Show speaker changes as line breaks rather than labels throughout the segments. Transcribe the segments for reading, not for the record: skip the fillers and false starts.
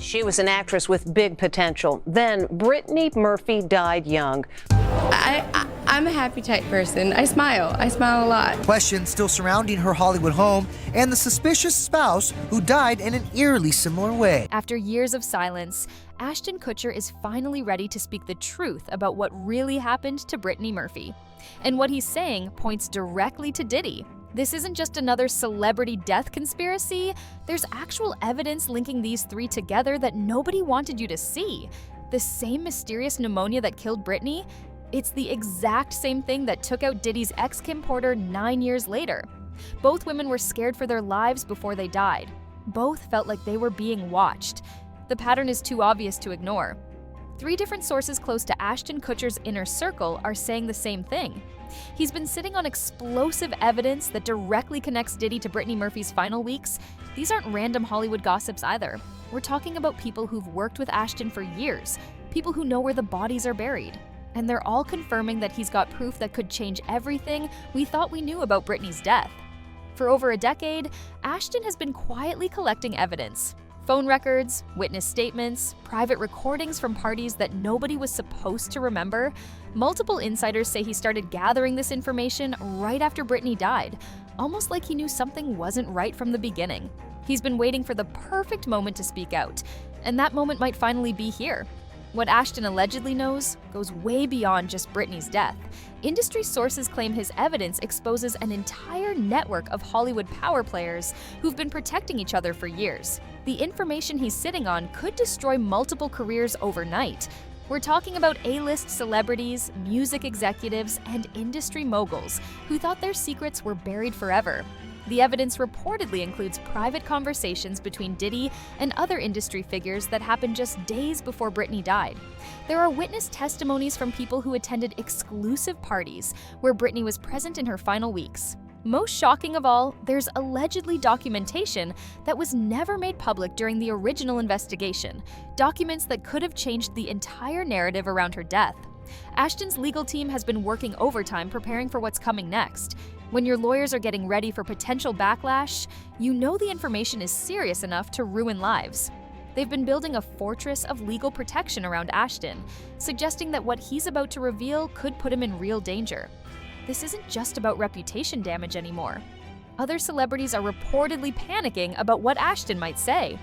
She was an actress with big potential. Then Brittany Murphy died young.
I'm a happy type person. I smile a lot.
Questions still surrounding her Hollywood home and the suspicious spouse who died in an eerily similar way.
After years of silence, Ashton Kutcher is finally ready to speak the truth about what really happened to Brittany Murphy. And what he's saying points directly to Diddy. This isn't just another celebrity death conspiracy. There's actual evidence linking these three together that nobody wanted you to see. The same mysterious pneumonia that killed Brittany, it's the exact same thing that took out Diddy's ex Kim Porter 9 years later. Both women were scared for their lives before they died. Both felt like they were being watched. The pattern is too obvious to ignore. 3 different sources close to Ashton Kutcher's inner circle are saying the same thing. He's been sitting on explosive evidence that directly connects Diddy to Brittany Murphy's final weeks. These aren't random Hollywood gossips either. We're talking about people who've worked with Ashton for years, people who know where the bodies are buried. And they're all confirming that he's got proof that could change everything we thought we knew about Brittany's death. For over a decade, Ashton has been quietly collecting evidence. Phone records, witness statements, private recordings from parties that nobody was supposed to remember. Multiple insiders say he started gathering this information right after Brittany died, almost like he knew something wasn't right from the beginning. He's been waiting for the perfect moment to speak out, and that moment might finally be here. What Ashton allegedly knows goes way beyond just Brittany's death. Industry sources claim his evidence exposes an entire network of Hollywood power players who've been protecting each other for years. The information he's sitting on could destroy multiple careers overnight. We're talking about A-list celebrities, music executives, and industry moguls who thought their secrets were buried forever. The evidence reportedly includes private conversations between Diddy and other industry figures that happened just days before Brittany died. There are witness testimonies from people who attended exclusive parties where Brittany was present in her final weeks. Most shocking of all, there's allegedly documentation that was never made public during the original investigation, documents that could have changed the entire narrative around her death. Ashton's legal team has been working overtime preparing for what's coming next. When your lawyers are getting ready for potential backlash, you know the information is serious enough to ruin lives. They've been building a fortress of legal protection around Ashton, suggesting that what he's about to reveal could put him in real danger. This isn't just about reputation damage anymore. Other celebrities are reportedly panicking about what Ashton might say.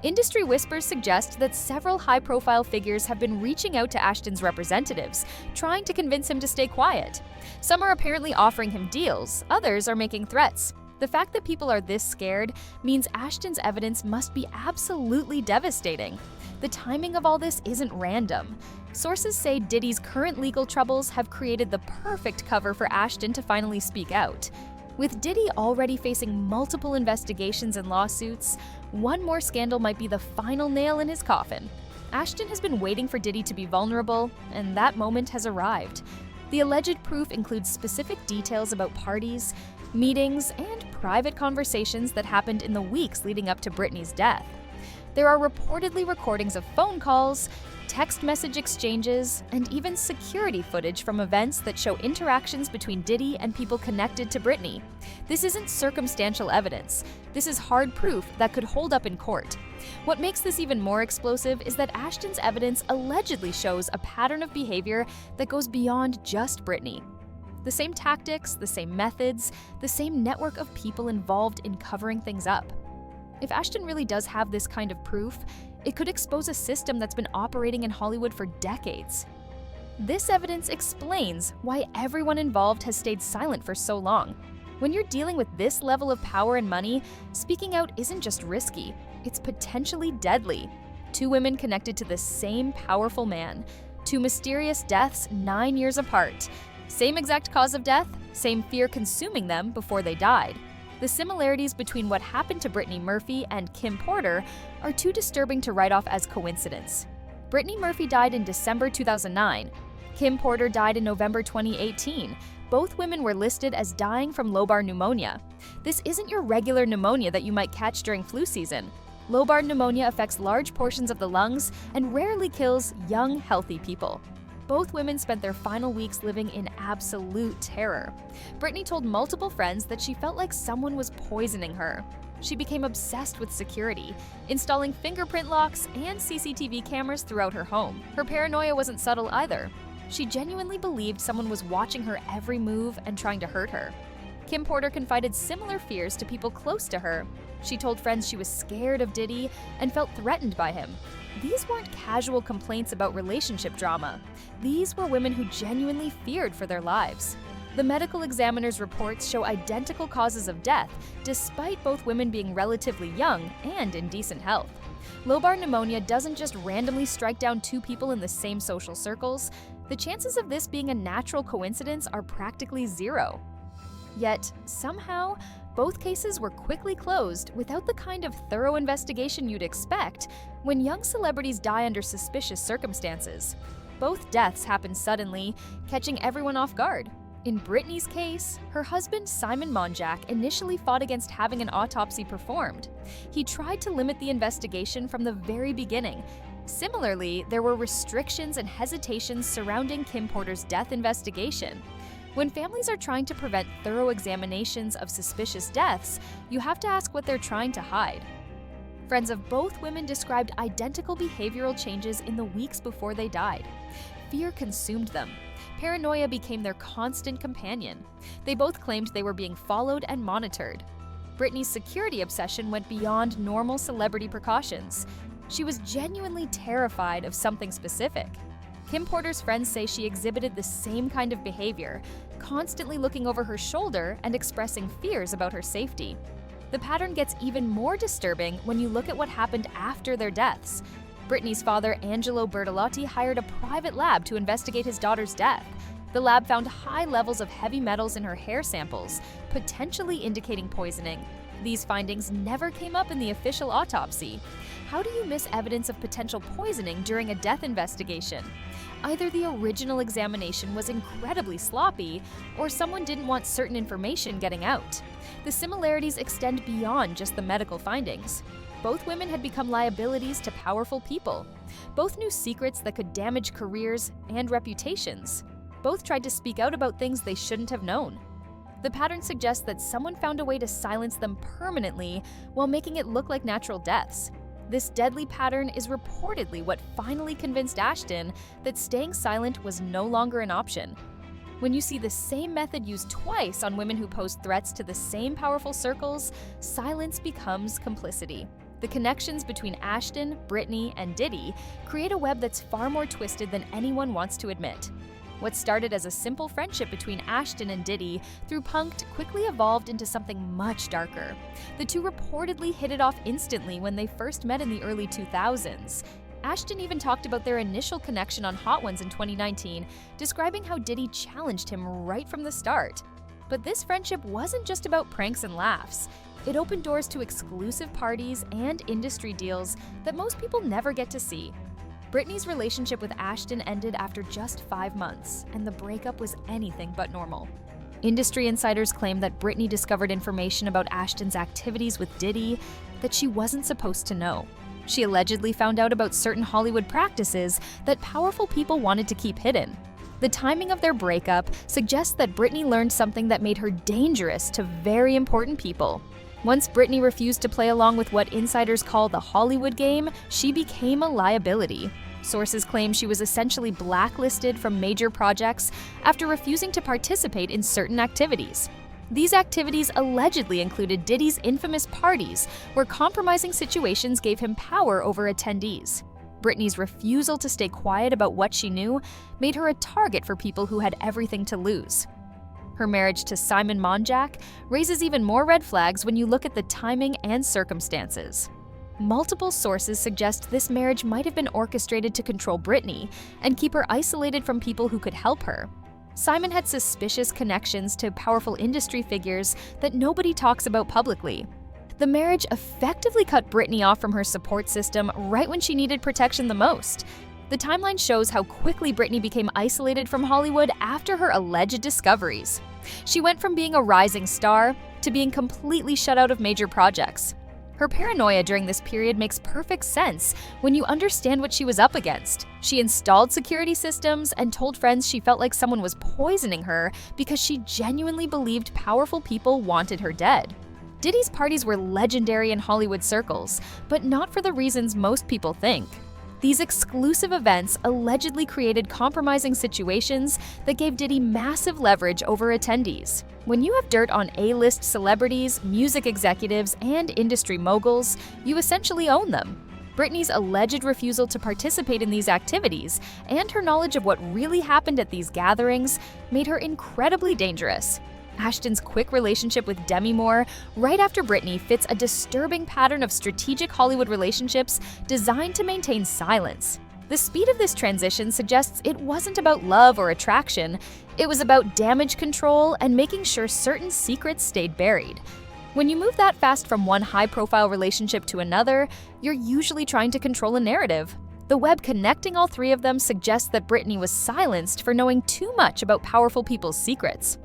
Industry whispers suggest that several high-profile figures have been reaching out to Ashton's representatives, trying to convince him to stay quiet. Some are apparently offering him deals, others are making threats. The fact that people are this scared means Ashton's evidence must be absolutely devastating. The timing of all this isn't random. Sources say Diddy's current legal troubles have created the perfect cover for Ashton to finally speak out. With Diddy already facing multiple investigations and lawsuits, one more scandal might be the final nail in his coffin. Ashton has been waiting for Diddy to be vulnerable, and that moment has arrived. The alleged proof includes specific details about parties, meetings, and private conversations that happened in the weeks leading up to Brittany's death. There are reportedly recordings of phone calls, text message exchanges, and even security footage from events that show interactions between Diddy and people connected to Brittany. This isn't circumstantial evidence. This is hard proof that could hold up in court. What makes this even more explosive is that Ashton's evidence allegedly shows a pattern of behavior that goes beyond just Brittany. The same tactics, the same methods, the same network of people involved in covering things up. If Ashton really does have this kind of proof, it could expose a system that's been operating in Hollywood for decades. This evidence explains why everyone involved has stayed silent for so long. When you're dealing with this level of power and money, speaking out isn't just risky, it's potentially deadly. 2 women connected to the same powerful man. 2 mysterious deaths 9 years apart. Same exact cause of death, same fear consuming them before they died. The similarities between what happened to Brittany Murphy and Kim Porter are too disturbing to write off as coincidence. Brittany Murphy died in December 2009. Kim Porter died in November 2018. Both women were listed as dying from lobar pneumonia. This isn't your regular pneumonia that you might catch during flu season. Lobar pneumonia affects large portions of the lungs and rarely kills young, healthy people. Both women spent their final weeks living in absolute terror. Brittany told multiple friends that she felt like someone was poisoning her. she became obsessed with security, installing fingerprint locks and CCTV cameras throughout her home. Her paranoia wasn't subtle either. She genuinely believed someone was watching her every move and trying to hurt her. Kim Porter confided similar fears to people close to her. She told friends she was scared of Diddy and felt threatened by him. These weren't casual complaints about relationship drama. These were women who genuinely feared for their lives. The medical examiner's reports show identical causes of death, despite both women being relatively young and in decent health. Lobar pneumonia doesn't just randomly strike down two people in the same social circles. The chances of this being a natural coincidence are practically zero. Yet, somehow, both cases were quickly closed without the kind of thorough investigation you'd expect when young celebrities die under suspicious circumstances. Both deaths happened suddenly, catching everyone off guard. In Brittany's case, her husband Simon Monjack initially fought against having an autopsy performed. He tried to limit the investigation from the very beginning. Similarly, there were restrictions and hesitations surrounding Kim Porter's death investigation. When families are trying to prevent thorough examinations of suspicious deaths, you have to ask what they're trying to hide. Friends of both women described identical behavioral changes in the weeks before they died. Fear consumed them. Paranoia became their constant companion. They both claimed they were being followed and monitored. Brittany's security obsession went beyond normal celebrity precautions. She was genuinely terrified of something specific. Kim Porter's friends say she exhibited the same kind of behavior, constantly looking over her shoulder and expressing fears about her safety. The pattern gets even more disturbing when you look at what happened after their deaths. Brittany's father, Angelo Bertolotti, hired a private lab to investigate his daughter's death. The lab found high levels of heavy metals in her hair samples, potentially indicating poisoning. These findings never came up in the official autopsy. How do you miss evidence of potential poisoning during a death investigation? Either the original examination was incredibly sloppy, or someone didn't want certain information getting out. The similarities extend beyond just the medical findings. Both women had become liabilities to powerful people. Both knew secrets that could damage careers and reputations. Both tried to speak out about things they shouldn't have known. The pattern suggests that someone found a way to silence them permanently while making it look like natural deaths. This deadly pattern is reportedly what finally convinced Ashton that staying silent was no longer an option. When you see the same method used twice on women who pose threats to the same powerful circles, silence becomes complicity. The connections between Ashton, Brittany, and Diddy create a web that's far more twisted than anyone wants to admit. What started as a simple friendship between Ashton and Diddy through Punk'd quickly evolved into something much darker. The two reportedly hit it off instantly when they first met in the early 2000s. Ashton even talked about their initial connection on Hot Ones in 2019, describing how Diddy challenged him right from the start. But this friendship wasn't just about pranks and laughs. It opened doors to exclusive parties and industry deals that most people never get to see. Brittany's relationship with Ashton ended after just 5 months, and the breakup was anything but normal. Industry insiders claim that Brittany discovered information about Ashton's activities with Diddy that she wasn't supposed to know. She allegedly found out about certain Hollywood practices that powerful people wanted to keep hidden. The timing of their breakup suggests that Brittany learned something that made her dangerous to very important people. Once Brittany refused to play along with what insiders call the Hollywood game, she became a liability. Sources claim she was essentially blacklisted from major projects after refusing to participate in certain activities. These activities allegedly included Diddy's infamous parties, where compromising situations gave him power over attendees. Brittany's refusal to stay quiet about what she knew made her a target for people who had everything to lose. Her marriage to Simon Monjack raises even more red flags when you look at the timing and circumstances. Multiple sources suggest this marriage might have been orchestrated to control Brittany and keep her isolated from people who could help her. Simon had suspicious connections to powerful industry figures that nobody talks about publicly. The marriage effectively cut Brittany off from her support system right when she needed protection the most. The timeline shows how quickly Brittany became isolated from Hollywood after her alleged discoveries. She went from being a rising star to being completely shut out of major projects. Her paranoia during this period makes perfect sense when you understand what she was up against. She installed security systems and told friends she felt like someone was poisoning her because she genuinely believed powerful people wanted her dead. Diddy's parties were legendary in Hollywood circles, but not for the reasons most people think. These exclusive events allegedly created compromising situations that gave Diddy massive leverage over attendees. When you have dirt on A-list celebrities, music executives, and industry moguls, you essentially own them. Brittany's alleged refusal to participate in these activities and her knowledge of what really happened at these gatherings made her incredibly dangerous. Ashton's quick relationship with Demi Moore right after Brittany fits a disturbing pattern of strategic Hollywood relationships designed to maintain silence. The speed of this transition suggests it wasn't about love or attraction, it was about damage control and making sure certain secrets stayed buried. When you move that fast from one high-profile relationship to another, you're usually trying to control a narrative. The web connecting all three of them suggests that Brittany was silenced for knowing too much about powerful people's secrets.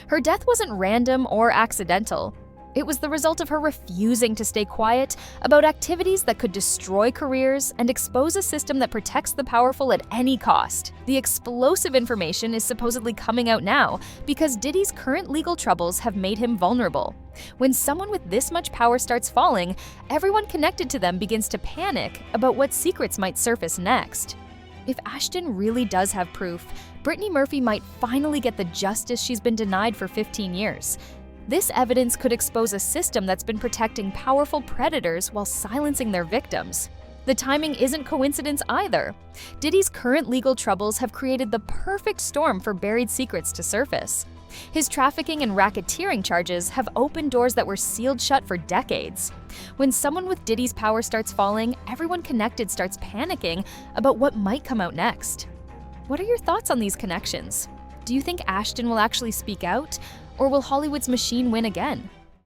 Her death wasn't random or accidental. It was the result of her refusing to stay quiet about activities that could destroy careers and expose a system that protects the powerful at any cost. The explosive information is supposedly coming out now because Diddy's current legal troubles have made him vulnerable. When someone with this much power starts falling, everyone connected to them begins to panic about what secrets might surface next. If Ashton really does have proof, Brittany Murphy might finally get the justice she's been denied for 15 years. This evidence could expose a system that's been protecting powerful predators while silencing their victims. The timing isn't coincidence either. Diddy's current legal troubles have created the perfect storm for buried secrets to surface. His trafficking and racketeering charges have opened doors that were sealed shut for decades. When someone with Diddy's power starts falling, everyone connected starts panicking about what might come out next. What are your thoughts on these connections? Do you think Ashton will actually speak out, or will Hollywood's machine win again?